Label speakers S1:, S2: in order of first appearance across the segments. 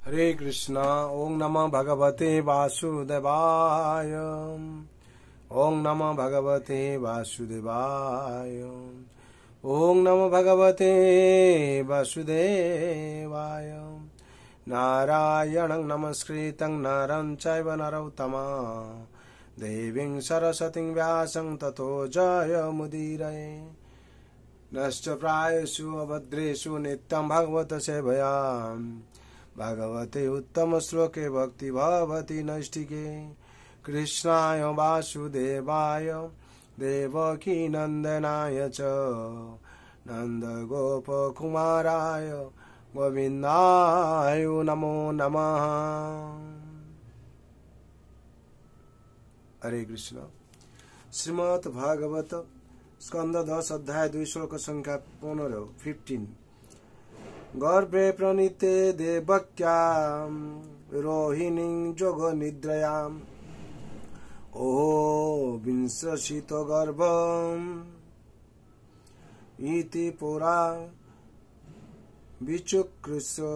S1: हरे कृष्णा। ओम नमः भगवते वासुदेवाय। ओम नमः भगवते वासुदेवाय। ओम नमः भगवते वासुदेवाय। नारायणं नमस्कृतं नरं चैव नरोत्तमं देवीं सरस्वतीं व्यासं ततो जयमुदीरये। नश्च प्रायेषु अभद्रेषु नित्यं भगवत सेवया भगवते उत्तम श्लोके भक्ति भवति नैष्टिके। कृष्णाय वासुदेवाय देवकी नंदनाय च नंदगोपकुमाराय गोविन्दाय नमो नमः। हरे कृष्ण। श्रीमद् भागवत स्कंद 10 अध्याय 2 श्लोक संख्या 15 गर्भे प्रणीते देवक्यां रोहिणीं जोगनिद्रयाम् ओहो विंशसितो गर्भम् इति पुरा विचुक्रुषो।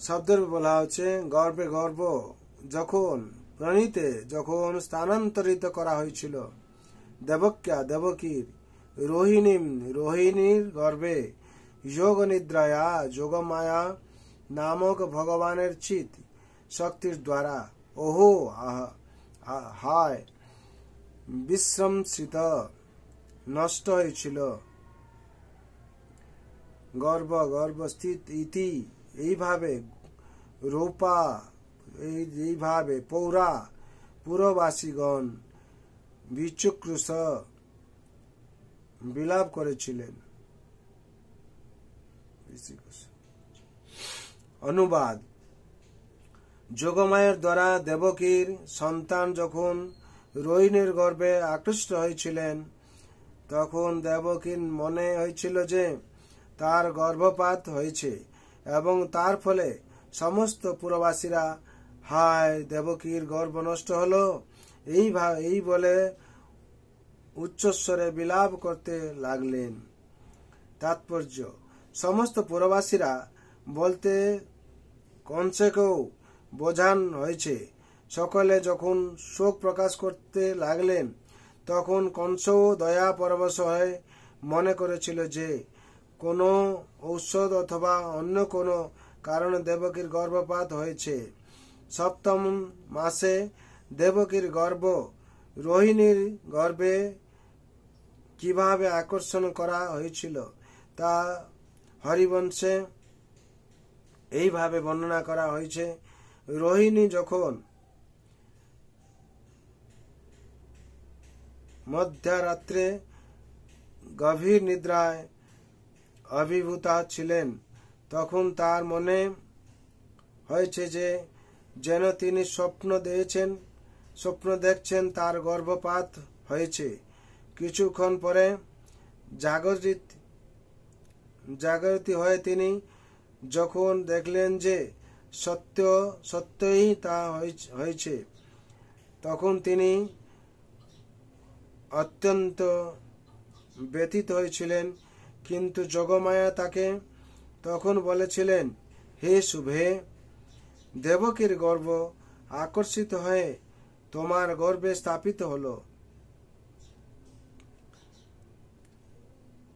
S1: শব্দের বলা হচ্ছে গর্ভে গর্ভ যখন প্রণীতে যখন স্থানান্তরিত করা হয়েছিল দেবক্যা দেবকীর রোহিণীর গর্ভে যোগ নিদ্রায়া যোগমায়া নামক ভগবানের চিত শক্তির দ্বারা ওহো হায় বিশ্রমসিত নষ্ট হয়েছিল গর্ভস্থিত ইতি এইভাবে রূপা এইভাবে পৌরা পুরবাসীগণ বিচুক্রুষ বিলাপ করেছিলেন। অনুবাদ। যোগমায়ের দ্বারা দেবকীর সন্তান যখন রোহিণীর গর্ভে আকৃষ্ট হয়েছিলেন তখন দেবকীর মনে হয়েছিল যে তার গর্ভপাত হয়েছে এবং তার ফলে সমস্ত পুরবাসীরা হায় দেবকীর গর্ভ নষ্ট হলো এই বলে উচ্চস্বরে বিলাপ করতে লাগলেন। তাৎপর্য সমস্ত পুরবাসীরা বলতে কংসকেও বোঝান হয়েছে। সকলে যখন শোক প্রকাশ করতে লাগলেন তখন কংসও দয়া পরবশ হয়ে মনে করেছিল যে কোনো ঔষধ অথবা অন্য কোনো কারণে দেবকীর গর্ভপাত হয়েছে। সপ্তম মাসে দেবকীর গর্ভ রোহিণীর গর্ভে কিভাবে আকর্ষণ করা হয়েছিল তা হরিবংশে এইভাবে বর্ণনা করা হয়েছে। রোহিণী যখন মধ্যরাত্রে গভীর নিদ্রায় অভিভূতা ছিলেন তখন তার মনে হয়েছে যে যেন তিনি স্বপ্ন দেখছেন তার গর্ভপাত হয়েছে। কিছুক্ষণ পরে জাগরিত হয়ে তিনি যখন দেখলেন যে সত্যই তা হয়েছে তখন তিনি অত্যন্ত ব্যথিত হয়েছিলেন। কিন্তু যোগমায়া তাকে তখন বলেছিলেন, হে শুভে, দেবকীর গর্ভ আকর্ষিত হয়ে তোমার গর্ভে স্থাপিত হলো,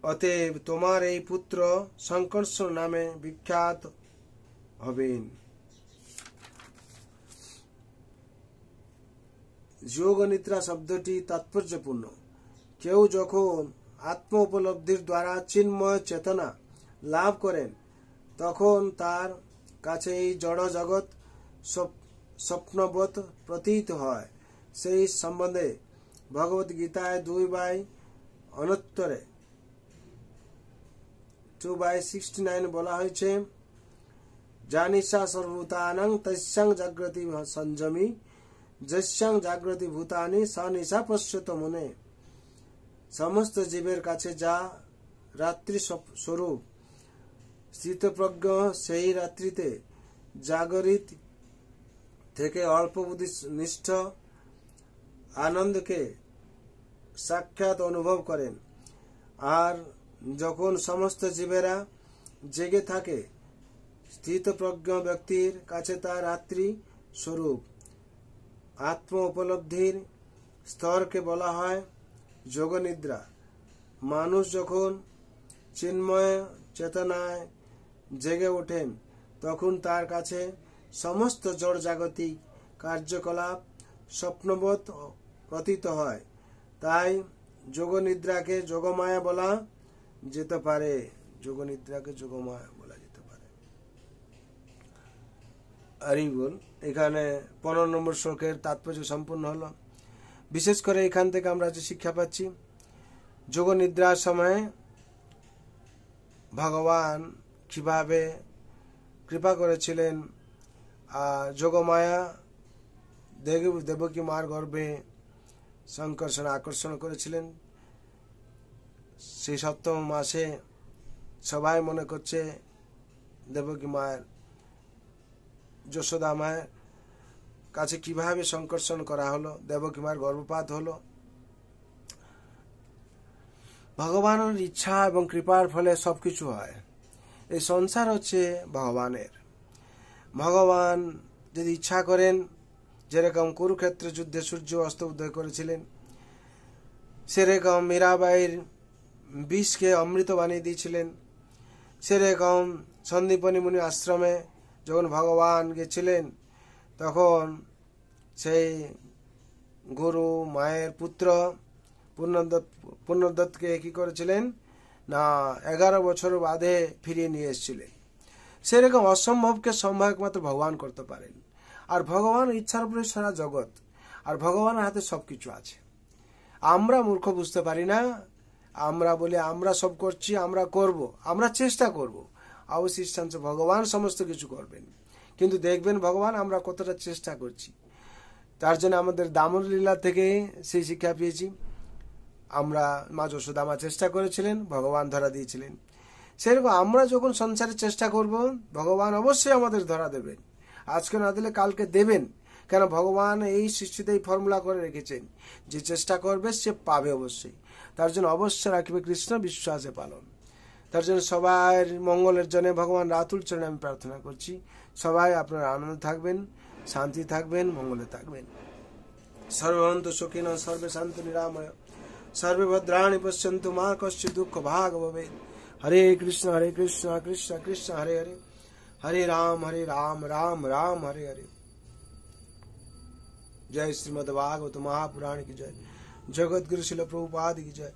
S1: অতএব তোমার এই পুত্র সংকর্ষণ নামে বিখ্যাত হবেন। যোগ নিদ্রা শব্দটি তাৎপর্যপূর্ণ। কেউ যখন আত্ম উপলব্ধির দ্বারা চিন্ময় চেতনা লাভ করেন তখন তার কাছে এই জড় জগৎ স্বপ্নবৎ প্রতীত হয়। সেই সম্বন্ধে ভগবত গীতায় 2:69 বলা হয়েছে, জানিষা সর্বভূতানাং তস্যাং জাগ্রতি সংযমী যস্যাং জাগ্রতি ভূতানি স নিশা পশ্যত মনে। সমস্ত জীবের কাছে যা রাত্রি স্বরূপ স্থিতপ্রজ্ঞ সেই রাত্রিতে জাগরিত থেকে অল্প বুদ্ধিনিষ্ঠ আনন্দকে সাক্ষাৎ অনুভব করেন। আর যখন সমস্ত জীবেরা জেগে থাকে, স্থিতপ্রজ্ঞ ব্যক্তির কাছে তা রাত্রি স্বরূপ। আত্ম উপলব্ধির স্তরকে বলা হয় যোগনিদ্রা। মানুষ যখন চিন্ময় চেতনায় জেগে ওঠেন, তখন তার কাছে সমস্ত জড়জাগতিক কার্যকলাপ স্বপ্নবৎ প্রতীত হয়। তাই যোগনিদ্রাকে যোগমায়া বলা যেতে পারে। যোগনিদ্রাকে যোগমায়া বলা যেতে পারে। হরি বল। এখানে 15 নম্বর শ্লোকের তাৎপর্য সম্পূর্ণ হলো। বিশেষ করে এখান থেকে আমরা যে শিক্ষা পাচ্ছি, যোগনিদ্রার সময় ভগবান কিভাবে কৃপা করেছিলেন। যোগমায়া দেবকী মার গর্ভে সংকর্ষণ আকর্ষণ করেছিলেন। সেই 7ম মাসে সবাই মনে করছে দেবকী মায়ের, যশোদা মায়ের কাছে কিভাবে সংকর্ষণ করা হলো, দেবকী মায়ের গর্ভপাত হলো। ভগবানের ইচ্ছা এবং কৃপার ফলে সবকিছু হয়। এই সংসার হচ্ছে ভগবানের। ভগবান যদি ইচ্ছা করেন, যেরকম কুরুক্ষেত্র যুদ্ধে সূর্য অস্ত উদয় করেছিলেন, সেরকম মীরাবাইয়ের বিষকে অমৃত বানিয়ে দিয়েছিলেন। সেরকম সন্দীপনী মুনি আশ্রমে যখন ভগবান গেছিলেন, তখন সেই গুরু মায়ের পুত্র পুণ্যদত্তকে কি করেছিলেন না, 11 বছর বাদে ফিরিয়ে নিয়ে এসেছিলেন। সেরকম অসম্ভবকে সম্ভব একমাত্র ভগবান করতে পারেন। আর ভগবান ইচ্ছার উপরে সারা জগৎ, আর ভগবানের হাতে সবকিছু আছে। আমরা মূর্খ বুঝতে পারি না। আমরা বলি আমরা সব করছি, আমরা করব, আমরা চেষ্টা করব। অবশিষ্টাংশ ভগবান সমস্ত কিছু করবেন। কিন্তু দেখবেন ভগবান আমরা কতটা চেষ্টা করছি। তার জন্য আমাদের দামোদর লীলা থেকে সেই শিক্ষা পেয়েছি। আমরা মা যশোদা মা চেষ্টা করেছিলেন, ভগবান ধরা দিয়েছিলেন। সেরকম আমরা যখন সংসারে চেষ্টা করব, ভগবান অবশ্যই আমাদের ধরা দেবেন। আজকে না দিলে কালকে দেবেন। কেন ভগবান এই সৃষ্টিতে এই ফর্মুলা করে রেখেছেন, যে চেষ্টা করবে সে পাবে অবশ্যই। তার জন্য অবশ্যই রাখবে কৃষ্ণ বিশ্বাসে পালন। তার জন্য সবার মঙ্গলের জন্য ভগবান রাতুল চরণে আমি প্রার্থনা করছি। সবাই আপনারা আনন্দ থাকবেন, শান্তি থাকবেন, মঙ্গলে থাকবেন। সর্বভন্তু সুখিনঃ, সর্বে শান্তু নিরাময়, সর্বে ভদ্রাণি পশ্যন্তু মা কশ্চিৎ দুঃখ ভাগ ভবেৎ। হরে কৃষ্ণ কৃষ্ণ কৃষ্ণ হরে হরে, হরে রাম রাম রাম হরে হরে। जय श्रीमद् भागवत महापुराण की जय। जगत गुरु शिल प्रभुपाद की जय।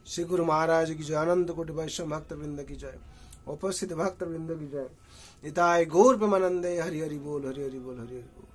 S1: श्री गुरु महाराज की जय। अनंत कोटि वैष्णव भक्त वृंद की जय। उपस्थित भक्त वृंद की जय। निताय गौर प्रेमानंदे। हरि हरि बोल, हरि हरि बोल, हरि हरि बोल।